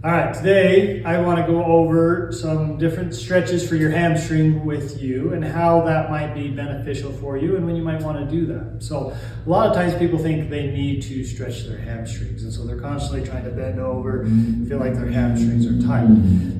All right, today I want to go over some different stretches for your hamstring with you and how that might be beneficial for you and when you might want to do that. So a lot of times people think they need to stretch their hamstrings, and so they're constantly trying to bend over, feel like their hamstrings are tight.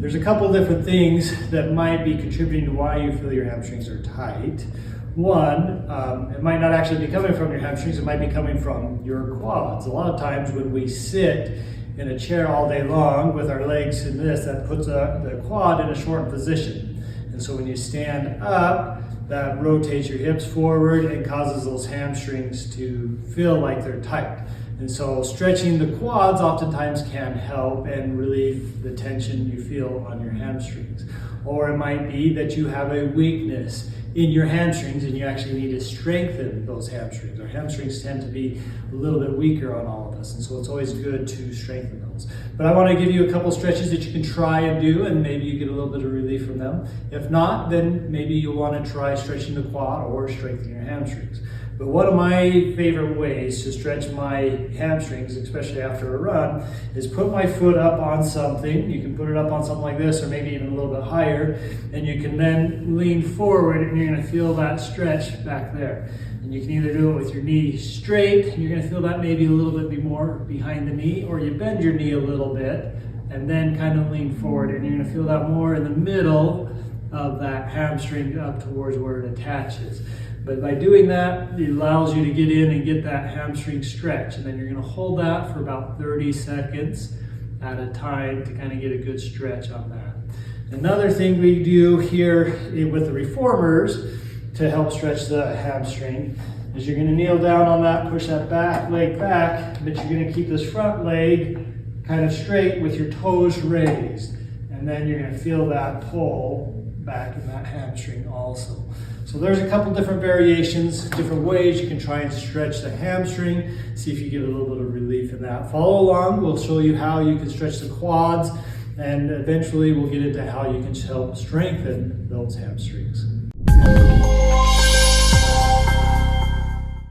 There's a couple different things that might be contributing to why you feel your hamstrings are tight. One, it might not actually be coming from your hamstrings, it might be coming from your quads. A lot of times when we sit in a chair all day long with our legs in this, that puts the quad in a short position. And so when you stand up, that rotates your hips forward and causes those hamstrings to feel like they're tight. And so stretching the quads oftentimes can help and relieve the tension you feel on your hamstrings. Or it might be that you have a weakness in your hamstrings and you actually need to strengthen those hamstrings. Our hamstrings tend to be a little bit weaker on all of us, and so it's always good to strengthen those. But I want to give you a couple stretches that you can try and do, and maybe you get a little bit of relief from them. If not, then maybe you'll want to try stretching the quad or strengthening your hamstrings. But one of my favorite ways to stretch my hamstrings, especially after a run, is put my foot up on something. You can put it up on something like this, or maybe even a little bit higher, and you can then lean forward and you're going to feel that stretch back there. And you can either do it with your knee straight, and you're going to feel that maybe a little bit more behind the knee, or you bend your knee a little bit and then kind of lean forward, and you're going to feel that more in the middle of that hamstring up towards where it attaches. But by doing that, it allows you to get in and get that hamstring stretch. And then you're going to hold that for about 30 seconds at a time to kind of get a good stretch on that. Another thing we do here with the reformers to help stretch the hamstring is you're going to kneel down on that, push that back leg back, but you're going to keep this front leg kind of straight with your toes raised. And then you're going to feel that pull back in that hamstring also. So there's a couple different variations, different ways you can try and stretch the hamstring, see if you get a little bit of relief in that. Follow along, we'll show you how you can stretch the quads, and eventually we'll get into how you can help strengthen those hamstrings.